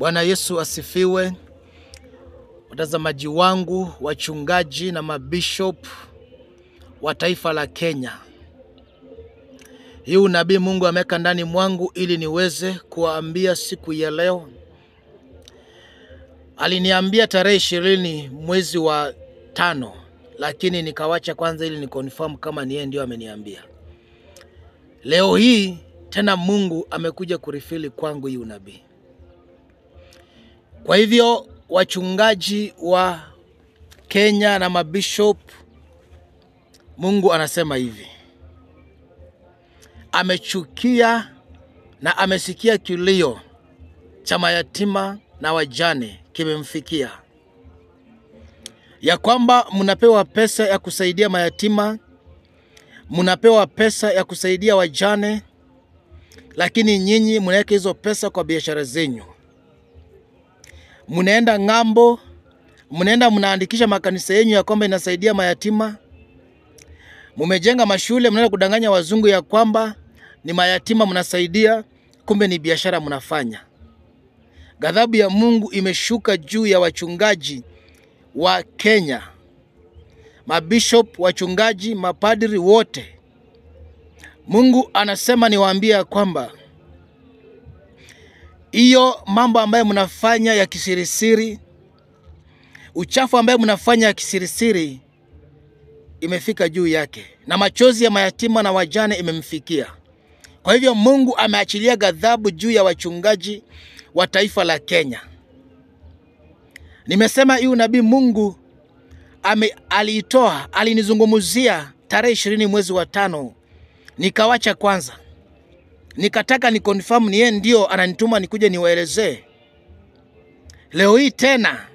Bwana Yesu asifiwe. Watazamaji wangu, wachungaji na mabishop wa taifa la Kenya. Hii unabii Mungu ameweka ndani mwangu ili niweze kuwaambia siku ya leo. Aliniambia tarehe 20 mwezi wa 5, lakini nikawacha kwanza ili nikonfirm kama ni yeye ndio ameniambia. Leo hii tena Mungu amekuja kurifili kwangu hii unabii. Kwa hivyo wachungaji wa Kenya na mabishop, Mungu anasema hivi: amechukia na amesikia kilio cha mayatima na wajane kimemfikia, ya kwamba mnapewa pesa ya kusaidia mayatima, mnapewa pesa ya kusaidia wajane, lakini nyinyi mnaweka hizo pesa kwa biashara zenyu. Mnaenda ng'ambo, mnaandikisha makanisa yenu ya kwamba inasaidia mayatima. Mumejenga mashule, mnaenda kudanganya wazungu ya kwamba ni mayatima mnasaidia, kumbe ni biashara mnafanya. Ghadhabu ya Mungu imeshuka juu ya wachungaji wa Kenya, mabishop, wachungaji, mapadri wote. Mungu anasema niwaambie kwamba hiyo mambo ambayo mnafanya ya kisirisiri, uchafu ambayo mnafanya ya kisirisiri imefika juu yake, na machozi ya mayatima na wajane imemfikia. Kwa hivyo Mungu ameachilia ghadhabu juu ya wachungaji wa taifa la Kenya. Nimesema hii unabii Mungu alinizungumzia tarehe 20 mwezi wa 5. Nikawacha kwanza. Nikataka ni confirm ni yeye ndio ananituma nikuje niwaelezee. Leo hii tena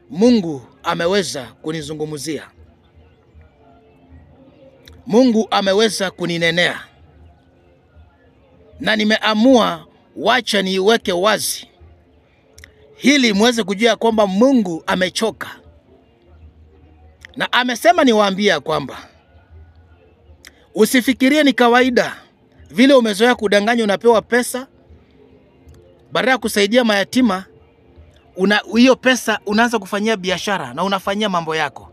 Mungu ameweza kunizungumzia. Mungu ameweza kuninenea. Na nimeamua wacha niweke wazi, hili muweze kujua kwamba Mungu amechoka. Na amesema niwaambie kwamba usifikirie ni kawaida vile umezoea kudanganya unapewa pesa badala ya kusaidia mayatima. Hiyo pesa unaanza kufanyia biashara na unafanyia mambo yako.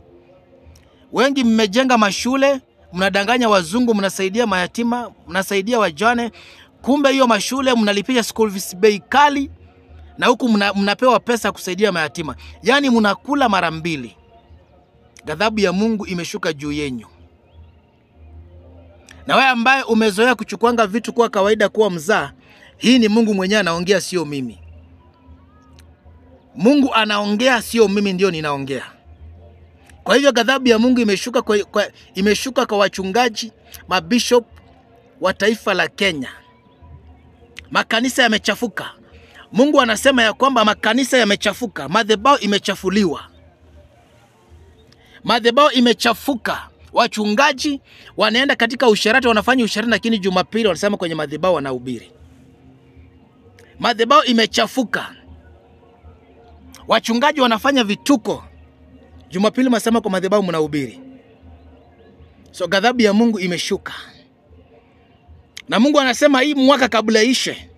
Wengi mmejenga mashule, mnadanganya wazungu mnasaidia mayatima, mnasaidia wajane, kumbe hiyo mashule mnalipisha school fees bei kali, na huku mnapewa pesa kusaidia mayatima. Yaani mnakula mara mbili. Ghadhabu ya Mungu imeshuka juu yenu. Na wewe ambaye umezoea kuchukuanga vitu kwa kawaida kuwa mzaa, hii ni Mungu mwenyewe anaongea, sio mimi. Mungu anaongea, sio mimi ndio ninaongea. Kwa hivyo ghadhabu ya Mungu imeshuka kwa wachungaji, mabishop wa taifa la Kenya. Makanisa yamechafuka. Mungu anasema ya kwamba makanisa yamechafuka, madhabahu imechafuliwa. Madhabahu imechafuka. Wachungaji wanaenda katika usherati, wanafanya usherati, lakini Jumapili wanasema kwenye madhabahu wanahubiri. Madhabahu imechafuka. Wachungaji wanafanya vituko, Jumapili wanasema kwa madhabahu mnahubiri. So ghadhabu ya Mungu imeshuka. Na Mungu anasema hii mwaka kabla ishe,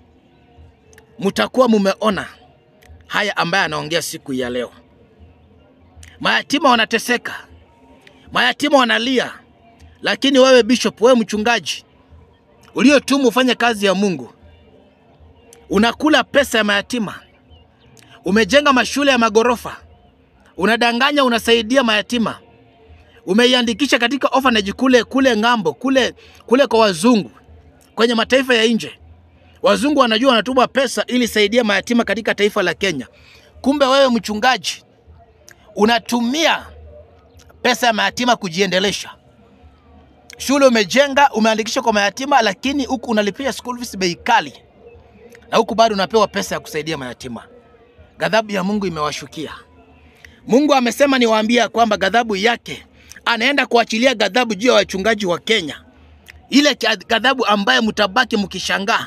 mtakuwa mumeona haya ambaye anaongea siku ya leo. Mayatima wanateseka. Mayatima wanalia. Lakini wewe bishop, wewe mchungaji uliotumwa ufanye kazi ya Mungu, unakula pesa ya mayatima. Umejenga mashule ya magorofa, unadanganya unasaidia mayatima. Umeiandikisha katika orphanage kule ng'ambo, kule kwa wazungu, kwenye mataifa ya nje. Wazungu wanajua wanatuma pesa ili saidia mayatima katika taifa la Kenya. Kumbe wewe mchungaji unatumia pesa ya mayatima kujiendelesha. Shule umejenga, umeandikisha kwa mayatima, lakini huku unalipia school fees bei kali, na huku bado unapewa pesa ya kusaidia mayatima. Ghadhabu ya Mungu imewashukia. Mungu amesema niwaambie kwamba ghadhabu yake anaenda kuachilia ghadhabu juu ya wachungaji wa Kenya. Ile ghadhabu ambaye mtabaki mkishangaa,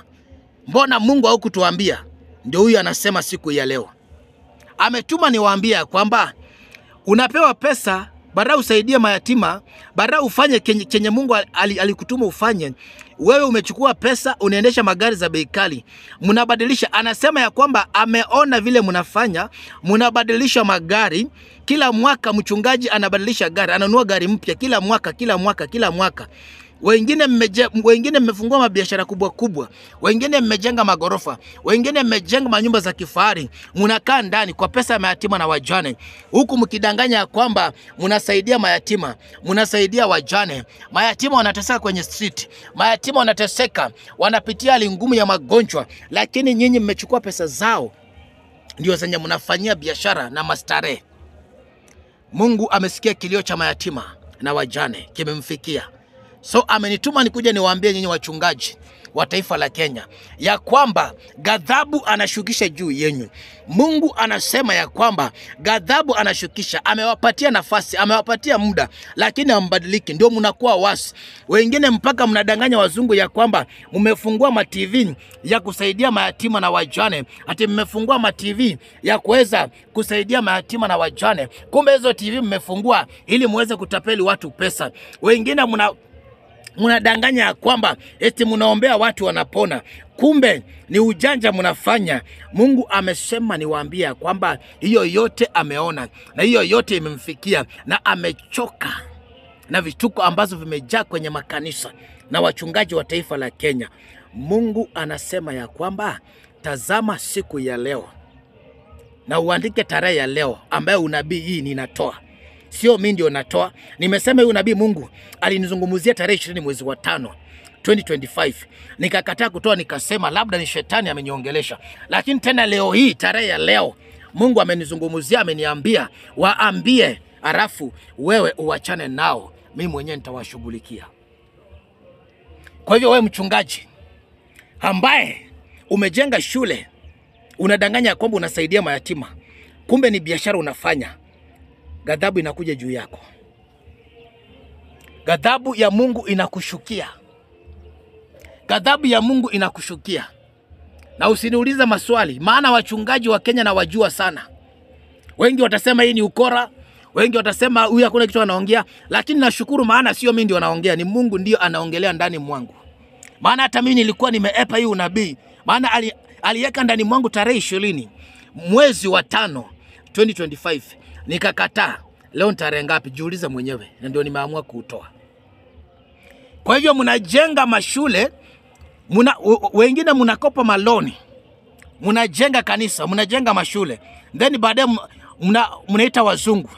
mbona Mungu hakutuambia? Ndio huyu anasema siku ya leo. Ametuma niwaambie kwamba unapewa pesa badala usaidie mayatima, badala ufanye chenye Mungu alikutuma ufanye, wewe umechukua pesa unaendesha magari za bei kali. Mnabadilisha, anasema ya kwamba ameona vile mnafanya, mnabadilisha magari. Kila mwaka mchungaji anabadilisha gari, ananunua gari mpya kila mwaka. Wengine mmefungua mabiashara kubwa, wengine mmejenga magorofa, wengine mmejenga manyumba za kifahari, mnakaa ndani kwa pesa ya mayatima na wajane, huku mkidanganya kwamba mnasaidia mayatima, mnasaidia wajane. Mayatima wanateseka kwenye street, mayatima wanateseka, wanapitia hali ngumu ya magonjwa, lakini nyinyi mmechukua pesa zao ndio zenye mnafanyia biashara na mastarehe. Mungu amesikia kilio cha mayatima na wajane, kimemfikia. So amenituma nikuja niwaambie nyinyi wachungaji wa taifa la Kenya ya kwamba ghadhabu anashukisha juu yenu. Mungu anasema ya kwamba ghadhabu anashukisha, amewapatia nafasi, amewapatia muda, lakini hambadiliki, ndio mnakuwa wasi. Wengine mpaka mnadanganya wazungu ya kwamba mmefungua ma TV ya kusaidia mayatima na wajane, ati mmefungua ma TV ya kuweza kusaidia mayatima na wajane. Kumbe hizo TV mmefungua ili muweze kutapeli watu pesa. Wengine mnadanganya kwamba eti mnaombea watu wanapona, kumbe ni ujanja mnafanya. Mungu amesema niwaambie kwamba hiyo yote ameona na hiyo yote imemfikia, na amechoka na vituko ambazo vimejaa kwenye makanisa na wachungaji wa taifa la Kenya. Mungu anasema ya kwamba tazama siku ya leo, na uandike tarehe ya leo ambayo unabii hii ninatoa. Sio mimi ndio natoa. Nimesema huyu nabii Mungu alinizungumzia tarehe 20 mwezi wa 5 2025. Nikakataa kutoa, nikasema labda ni shetani ameniongelesha. Lakini tena leo hii, tarehe ya leo, Mungu amenizungumzia, ameniambia waambie, alafu wewe uachane nao, mimi mwenyewe nitawashughulikia. Kwa hivyo wewe mchungaji ambaye umejenga shule, unadanganya kwamba unasaidia mayatima, kumbe ni biashara unafanya, ghadhabu inakuja juu yako. Ghadhabu ya Mungu inakushukia. Ghadhabu ya Mungu inakushukia. Na usiniulize maswali, maana wachungaji wa Kenya na wajua sana. Wengi watasema hii ni ukora, wengi watasema huyu hakuna kitu anaongea, lakini nashukuru maana sio mimi ndio naongea, ni Mungu ndio anaongelea ndani mwangu. Maana hata mimi nilikuwa nimeepa hii unabii, maana aliweka ndani mwangu tarehe 20 mwezi wa 5 2025. Nikakataa. Leo ni tarehe ngapi? Jiulize mwenyewe, na ndio nimeamua kuutoa. Kwa hivyo mnajenga mashule, wengine mnakopa maloni, mnajenga kanisa, mnajenga mashule, then baadaye mnaita wazungu,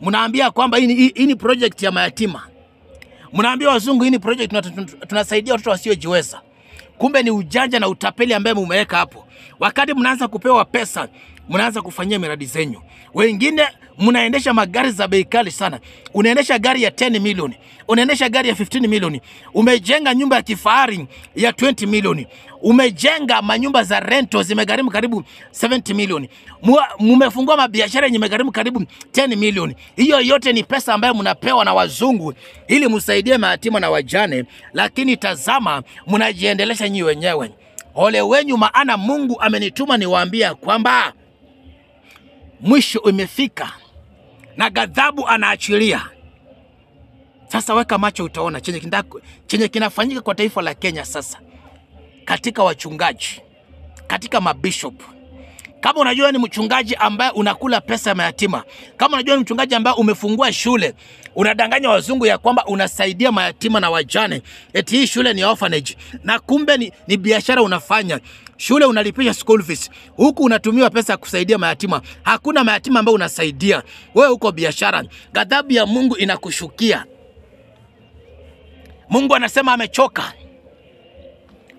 mnaambia kwamba hii ni project ya mayatima. Mnaambia wazungu hii ni project tunasaidia watoto wasiojiweza. Kumbe ni ujanja na utapeli ambaye mumeweka hapo. Wakati mnaanza kupewa pesa, mnaanza kufanyia miradi zenyu. Wengine mnaendesha magari za bei kali sana. Unaendesha gari ya 10 milioni, unaendesha gari ya 15 milioni. Umejenga nyumba ya kifahari ya 20 milioni. Umejenga manyumba za rento zimegharimu karibu 70 milioni. Mmefungua mabiashara yenye imegharimu karibu 10 milioni. Hiyo yote ni pesa ambayo mnapewa na wazungu ili msaidie mayatima na wajane, lakini tazama mnajiendelesha nyinyi wenyewe. Ole wenyu, maana Mungu amenituma niwaambia kwamba mwisho umefika na ghadhabu anaachilia. Sasa weka macho, utaona chenye kinafanyika kwa taifa la Kenya sasa, katika wachungaji, katika mabishop. Kama unajua ni mchungaji ambaye unakula pesa ya mayatima, kama unajua ni mchungaji ambaye umefungua shule, unadanganya wazungu ya kwamba unasaidia mayatima na wajane, eti hii shule ni orphanage, na kumbe ni biashara unafanya. Shule unalipisha school fees, huku unatumiwa pesa ya kusaidia mayatima. Hakuna mayatima ambao unasaidia, wewe uko biashara. Ghadhabu ya Mungu inakushukia. Mungu anasema amechoka.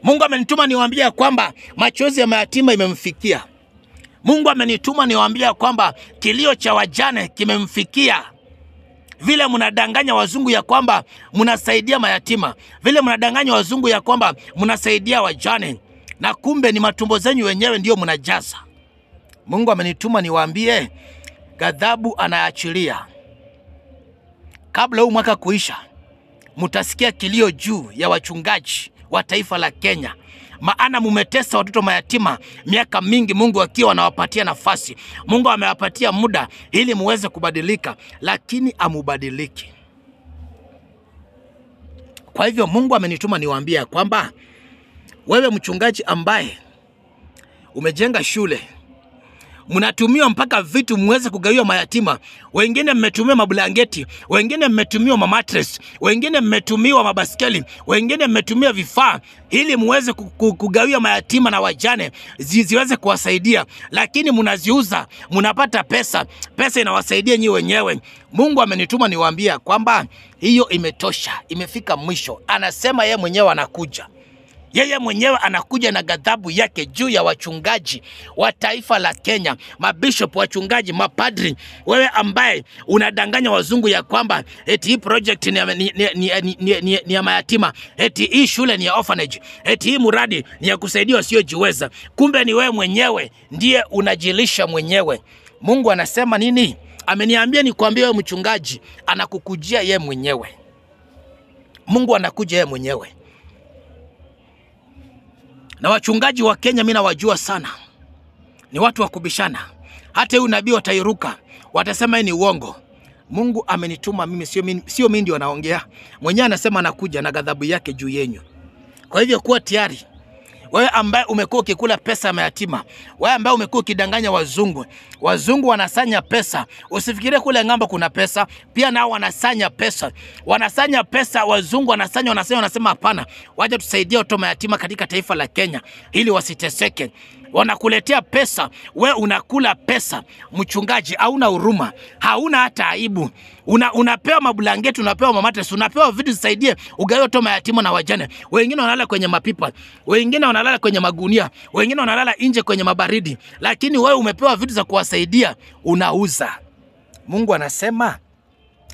Mungu amenituma niwaambie kwamba machozi ya mayatima imemfikia. Mungu amenituma niwaambie kwamba kilio cha wajane kimemfikia. Vile mnadanganya wazungu ya kwamba mnasaidia mayatima, vile mnadanganya wazungu ya kwamba mnasaidia wajane, na kumbe ni matumbo zenyu wenyewe ndio mnajaza. Mungu amenituma niwaambie ghadhabu anaachilia. Kabla huu mwaka kuisha, mtasikia kilio juu ya wachungaji wa taifa la Kenya maana mumetesa watoto mayatima miaka mingi, Mungu akiwa anawapatia nafasi. Mungu amewapatia muda ili muweze kubadilika, lakini amubadiliki. Kwa hivyo Mungu amenituma niwaambie kwamba wewe mchungaji ambaye umejenga shule, mnatumiwa mpaka vitu muweze kugawia mayatima. Wengine mmetumiwa mablanketi, wengine mmetumiwa mamattress, wengine mmetumiwa mabaskeli, wengine mmetumiwa vifaa ili muweze kugawia mayatima na wajane ziweze kuwasaidia, lakini mnaziuza, mnapata pesa. Pesa inawasaidia nyinyi wenyewe. Mungu amenituma niwaambie kwamba hiyo imetosha, imefika mwisho. Anasema yeye mwenyewe anakuja. Yeye mwenyewe anakuja na ghadhabu yake juu ya wachungaji wa taifa la Kenya, mabishop, wachungaji, mapadri. Wewe ambaye unadanganya wazungu ya kwamba eti hii project ni ya mayatima, eti hii shule ni ya orphanage, eti hii muradi ni ya kusaidia wasiojiweza. Kumbe ni wewe mwenyewe ndiye unajilisha mwenyewe. Mungu anasema nini? Ameniambia nikwambie wewe mchungaji, anakukujia yeye mwenyewe. Mungu anakuja yeye mwenyewe. Na wachungaji wa Kenya mimi nawajua sana, ni watu wa kubishana. Hata huyu nabii watairuka, watasema ni uongo. Mungu amenituma mimi, sio mimi ndio anaongea. Mwenyewe anasema anakuja na ghadhabu yake juu yenu. Kwa hivyo kuwa tayari. Wewe ambaye umekuwa ukikula pesa ya mayatima, wewe ambaye umekuwa ukidanganya wazungu. Wazungu wanasanya pesa. Usifikirie kule ng'ambo kuna pesa, pia nao wanasanya pesa. Wanasanya pesa, wazungu wanasema hapana, waje tusaidie watoto mayatima katika taifa la Kenya ili wasiteseke. Wanakuletea pesa, we unakula pesa. Mchungaji hauna huruma, hauna hata aibu. Unapewa mablanketi, unapewa mamattress, unapewa vitu zisaidie ugawe watoto mayatima na wajane. Wengine wanalala kwenye mapipa, wengine wanalala kwenye magunia, wengine wanalala nje kwenye mabaridi, lakini wewe umepewa vitu za kuwasaidia, unauza. Mungu anasema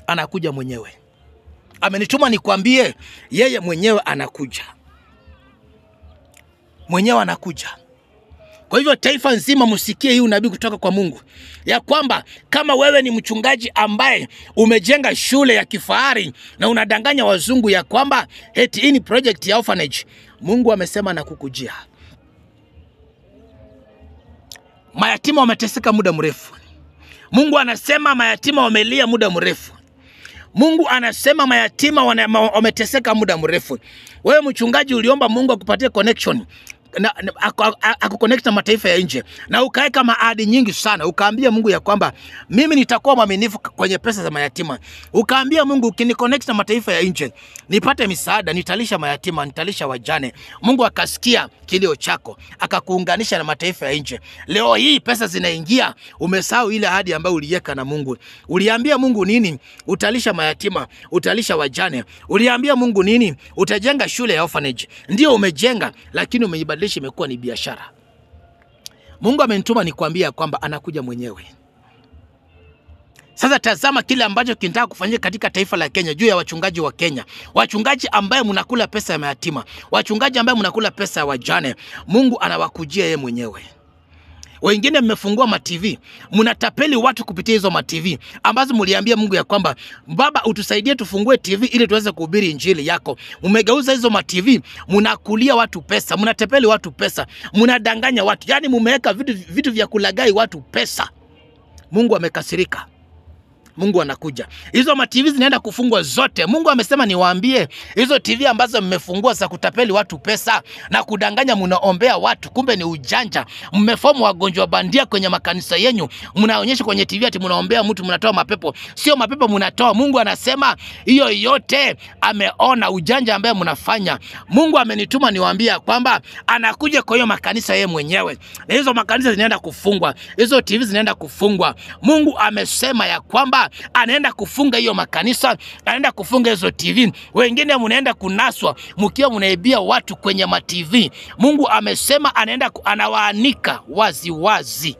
anakuja mwenyewe. Amenituma nikwambie yeye mwenyewe anakuja. Mwenyewe anakuja. Kwa hivyo taifa nzima msikie hii unabii kutoka kwa Mungu, ya kwamba kama wewe ni mchungaji ambaye umejenga shule ya kifahari na unadanganya wazungu ya kwamba eti hii ni project ya orphanage, Mungu amesema na kukujia. Mayatima wameteseka muda mrefu. Mungu anasema mayatima wamelia muda mrefu. Mungu anasema mayatima wameteseka muda mrefu. Wewe mchungaji uliomba Mungu akupatie connection akuconnect na mataifa ya nje, na ukaweka maadi nyingi sana. Ukaambia Mungu ya kwamba mimi nitakuwa mwaminifu kwenye pesa za mayatima. Ukaambia Mungu ukiniconnect na mataifa ya nje nipate misaada, nitalisha mayatima, nitalisha wajane. Mungu akasikia kilio chako, akakuunganisha na mataifa ya nje. Leo hii pesa zinaingia, umesahau ile ahadi ambayo uliweka na Mungu. Uliambia Mungu nini? Utalisha mayatima, utalisha wajane. Uliambia Mungu nini? Utajenga shule ya orphanage. Ndio umejenga, lakini umeibadilisha imekuwa ni biashara. Mungu amenituma nikwambia kwamba anakuja mwenyewe. Sasa tazama kile ambacho kinataka kufanyika katika taifa la Kenya juu ya wachungaji wa Kenya. Wachungaji ambaye mnakula pesa ya mayatima, wachungaji ambaye mnakula pesa ya wajane, Mungu anawakujia yeye mwenyewe. Wengine mmefungua ma-TV, mnatapeli watu kupitia hizo ma-TV ambazo mliambia Mungu ya kwamba Baba utusaidie tufungue TV ili tuweze kuhubiri injili yako. Mmegeuza hizo ma-TV, mnakulia watu pesa, mnatapeli watu pesa, mnadanganya watu. Yaani mmeweka vitu vya kulagai watu pesa. Mungu amekasirika. Mungu anakuja. Hizo ma-TV zinaenda kufungwa zote. Mungu amesema niwaambie hizo TV ambazo mmefungua za kutapeli watu pesa na kudanganya, mnaombea watu, kumbe ni ujanja. Mmefomu wagonjwa bandia kwenye makanisa yenu. Mnaonyesha kwenye TV ati mnaombea mtu, mnatoa mapepo. Sio mapepo mnatoa. Mungu anasema hiyo yote ameona ujanja ambaye mnafanya. Mungu amenituma niwaambie kwamba anakuja kwa hiyo makanisa yeye mwenyewe. Na hizo makanisa zinaenda kufungwa. Hizo TV zinaenda kufungwa. Mungu amesema ya kwamba anaenda kufunga hiyo makanisa, anaenda kufunga hizo TV. Wengine mnaenda kunaswa mkiwa mnaibia watu kwenye ma-TV. Mungu amesema anawaanika wazi wazi.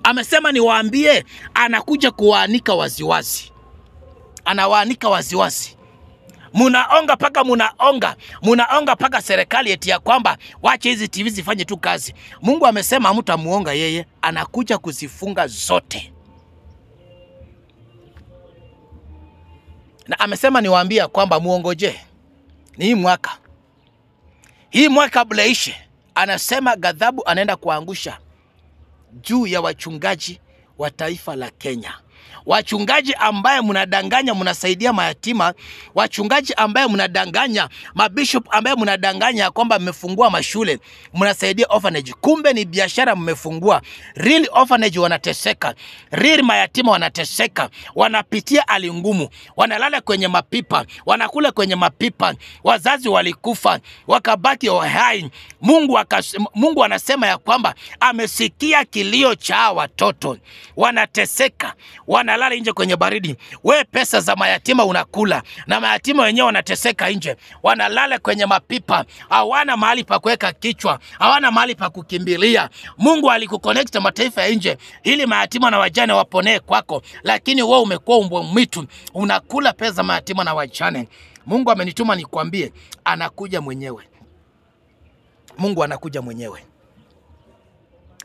Amesema niwaambie anakuja kuwaanika wazi wazi. Anawaanika wazi wazi. Munaonga paka serikali eti ya kwamba wache hizi TV zifanye tu kazi. Mungu amesema hamtamuonga yeye, anakuja kuzifunga zote. Na amesema niwaambia kwamba muongoje. Ni hii mwaka. hii mwaka kabla ishe, anasema ghadhabu anaenda kuangusha juu ya wachungaji wa taifa la Kenya. Wachungaji ambaye mnadanganya mnasaidia mayatima, wachungaji ambaye mnadanganya, mabishop ambaye mnadanganya kwamba mmefungua mashule, mnasaidia orphanage, kumbe ni biashara mmefungua. Real orphanage wanateseka, real mayatima wanateseka, wanapitia hali ngumu, wanalala kwenye mapipa, wanakula kwenye mapipa, wazazi walikufa wakabaki hai. Mungu anasema ya kwamba amesikia kilio cha watoto, wanateseka, wanalala nje kwenye baridi. We pesa za mayatima unakula, na mayatima wenyewe wanateseka nje, wanalala kwenye mapipa, hawana mahali pa kuweka kichwa, hawana mahali pa kukimbilia. Mungu alikuconnect mataifa ya nje ili mayatima na wajane waponee kwako, lakini wewe umekuwa mbwa mwitu, unakula pesa za mayatima na wajane. Mungu amenituma nikwambie, anakuja mwenyewe. Mungu anakuja mwenyewe,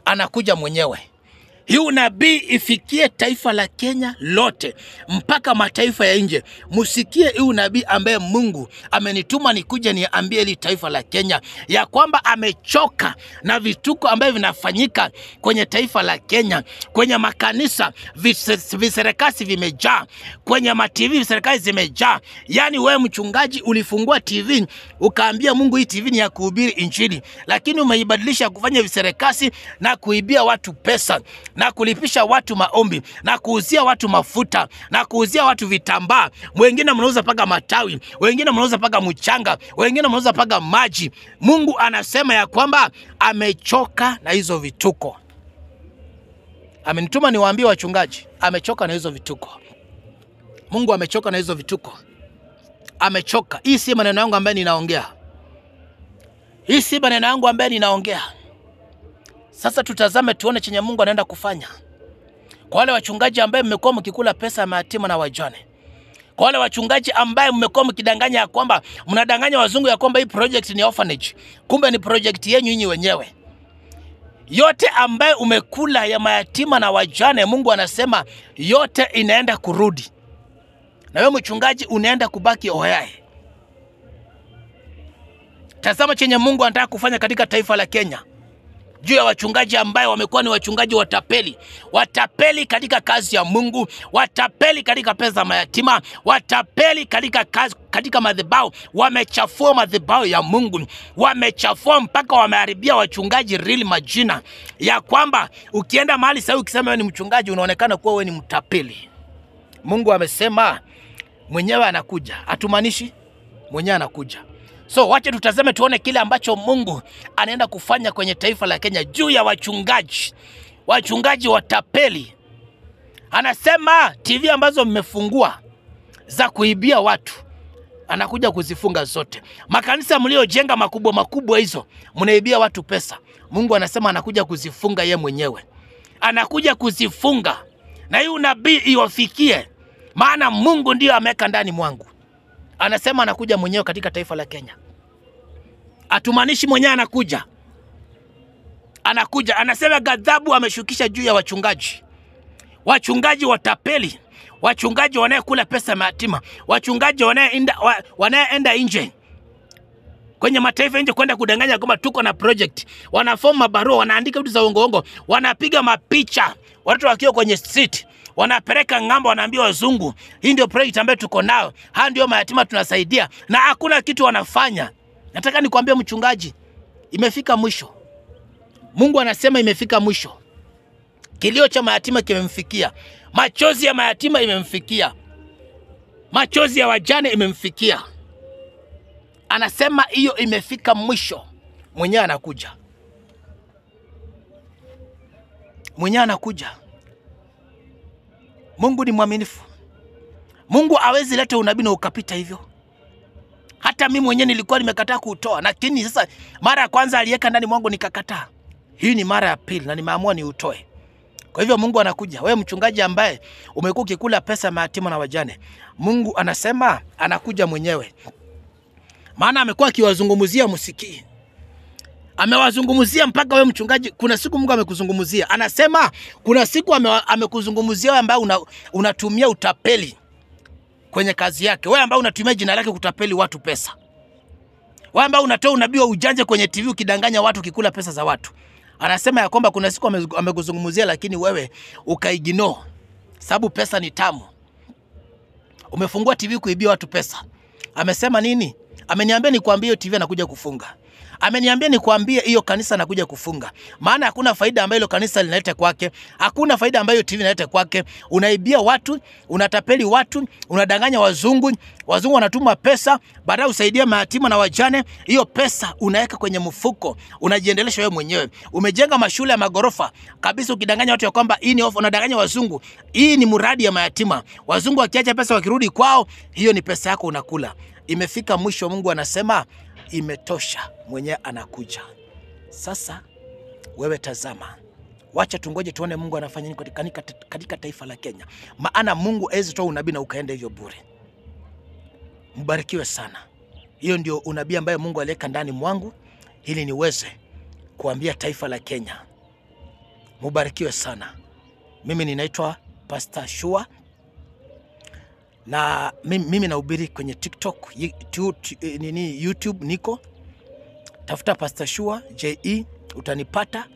anakuja mwenyewe. Hii unabii ifikie taifa la Kenya lote, mpaka mataifa ya nje. Musikie hii unabii ambaye Mungu amenituma nikuje niambie ili taifa la Kenya, ya kwamba amechoka na vituko ambavyo vinafanyika kwenye taifa la Kenya. Kwenye makanisa viserekasi vimejaa, kwenye ma-TV viserekasi zimejaa. Yani wewe mchungaji ulifungua TV ukaambia Mungu hii TV ni ya kuhubiri injili, lakini umeibadilisha kufanya viserekasi na kuibia watu pesa, na kulipisha watu maombi, na kuuzia watu mafuta, na kuuzia watu vitambaa. Wengine mnauza paka matawi, wengine mnauza paka mchanga, wengine mnauza paka maji. Mungu anasema ya kwamba amechoka na hizo vituko. Amenituma niwaambie wachungaji, amechoka na hizo vituko. Mungu amechoka na hizo vituko. Amechoka. Hii si maneno yangu ambaye ninaongea. Hii si maneno yangu ambaye ninaongea. Sasa tutazame tuone chenye Mungu anaenda kufanya. Kwa wale wachungaji ambaye mmekuwa mkikula pesa ya mayatima na wajane. Kwa wale wachungaji ambaye mmekuwa mkidanganya ya kwamba, mnadanganya wazungu ya kwamba hii project ni orphanage, kumbe ni project yenu nyinyi wenyewe. Yote ambaye umekula ya mayatima na wajane, Mungu anasema yote inaenda kurudi. Na wewe mchungaji unaenda kubaki hoyae. Tazama chenye Mungu anataka kufanya katika taifa la Kenya. Juu ya wachungaji ambaye wamekuwa ni wachungaji watapeli. Watapeli katika kazi ya Mungu, watapeli katika pesa za mayatima, watapeli katika madhabahu. Wamechafua madhabahu ya Mungu, wamechafua mpaka wameharibia wachungaji real majina, ya kwamba ukienda mahali sasa ukisema wewe ni mchungaji unaonekana kuwa wewe ni mtapeli. Mungu amesema mwenyewe anakuja, atumanishi mwenyewe anakuja. So wacha tutazame tuone kile ambacho Mungu anaenda kufanya kwenye taifa la Kenya juu ya wachungaji watapeli. Anasema TV ambazo mmefungua za kuibia watu, anakuja kuzifunga zote. Makanisa mliojenga makubwa hizo, mnaibia watu pesa. Mungu anasema anakuja kuzifunga ye mwenyewe. Anakuja kuzifunga. Na hii unabii iwafikie, maana Mungu ndio ameweka ndani mwangu. Anasema anakuja mwenyewe katika taifa la Kenya. Atumanishi mwenyewe anakuja. Anakuja, anasema ghadhabu ameshukisha juu ya wachungaji. Wachungaji watapeli, wachungaji wanayekula pesa mayatima, wachungaji wanaenda nje kwenye mataifa nje kwenda kudanganya kwamba tuko na project. Wanafoma barua, wanaandika vitu za uongo, wanapiga mapicha watu wakiwa kwenye street, wanapeleka ng'ambo, wanaambia wazungu hii ndio project ambayo tuko nao, haa ndio mayatima tunasaidia, na hakuna kitu wanafanya. Nataka nikwambie mchungaji, imefika mwisho. Mungu anasema imefika mwisho. Kilio cha mayatima kimemfikia, machozi ya mayatima imemfikia, machozi ya wajane imemfikia. Anasema hiyo imefika mwisho. Mwenyewe anakuja. Mwenyewe anakuja. Mungu ni mwaminifu. Mungu hawezi leta unabii na ukapita hivyo. Hata mimi mwenyewe nilikuwa nimekataa kuutoa, lakini sasa mara ya kwanza aliweka ndani mwangu nikakataa. Hii ni mara ya pili na nimeamua niutoe. Kwa hivyo Mungu anakuja. Wewe mchungaji ambaye umekuwa ukikula pesa mayatima na wajane, Mungu anasema anakuja mwenyewe. Maana amekuwa akiwazungumzia msikii. Amewazungumzia mpaka wewe mchungaji, kuna siku Mungu amekuzungumzia. Anasema kuna siku amekuzungumzia wewe ambaye unatumia utapeli kwenye kazi yake. Wewe ambaye unatumia jina lake kutapeli watu pesa. Wewe ambao unatoa unabii wa ujanja kwenye TV ukidanganya watu ukikula pesa za watu. Anasema ya kwamba kuna siku amekuzungumzia lakini wewe ukaignore. Sababu pesa ni tamu. Umefungua TV kuibia watu pesa. Amesema nini? Ameniambia nikwambie hiyo TV anakuja kufunga. Ameniambia nikwambie hiyo kanisa anakuja kufunga. Maana hakuna faida ambayo hilo kanisa linaleta kwake. Hakuna faida ambayo TV inaleta kwake. Unaibia watu, unatapeli watu, unadanganya wazungu. Wazungu wanatuma pesa, baadaye usaidia mayatima na wajane. Hiyo pesa unaweka kwenye mfuko, unajiendelesha wewe mwenyewe. Umejenga mashule ya magorofa kabisa ukidanganya watu ya kwamba hii ni ofa, unadanganya wazungu. Hii ni mradi ya mayatima. Wazungu wakiacha pesa wakirudi kwao, hiyo ni pesa yako unakula. Imefika mwisho, Mungu anasema imetosha, mwenyewe anakuja. Sasa wewe tazama, wacha tungoje tuone Mungu anafanya nini katika taifa la Kenya. Maana Mungu hawezi toa unabii na ukaenda hivyo bure. Mbarikiwe sana. Hiyo ndio unabii ambaye Mungu aliweka ndani mwangu ili niweze kuambia taifa la Kenya. Mbarikiwe sana. Mimi ninaitwa Pastor Shua. Na mimi nahubiri kwenye TikTok, YouTube niko. Tafuta Pastor Shua JE utanipata,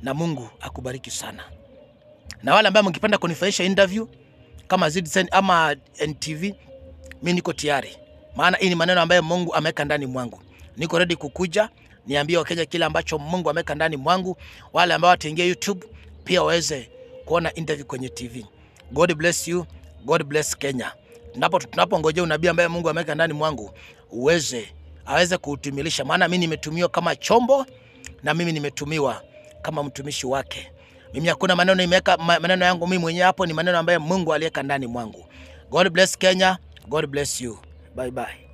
na Mungu akubariki sana. Na wale ambao mngependa kunifanyisha interview kama Citizen ama NTV, mimi niko tayari. Maana hii ni maneno ambayo Mungu ameweka ndani mwangu. Niko ready kukuja niambie Wakenya kile ambacho Mungu ameweka ndani mwangu. Wale ambao wataingia YouTube pia waweze kuona interview kwenye TV. God bless you. God bless Kenya. Tunapongojea unabii ambaye Mungu ameweka ndani mwangu aweze kuutumilisha. Maana mimi nimetumiwa kama chombo na mimi nimetumiwa kama mtumishi wake. Mimi hakuna maneno nimeweka maneno yangu mimi mwenyewe hapo, ni maneno ambaye Mungu aliweka ndani mwangu. God bless Kenya. God bless you. Bye bye.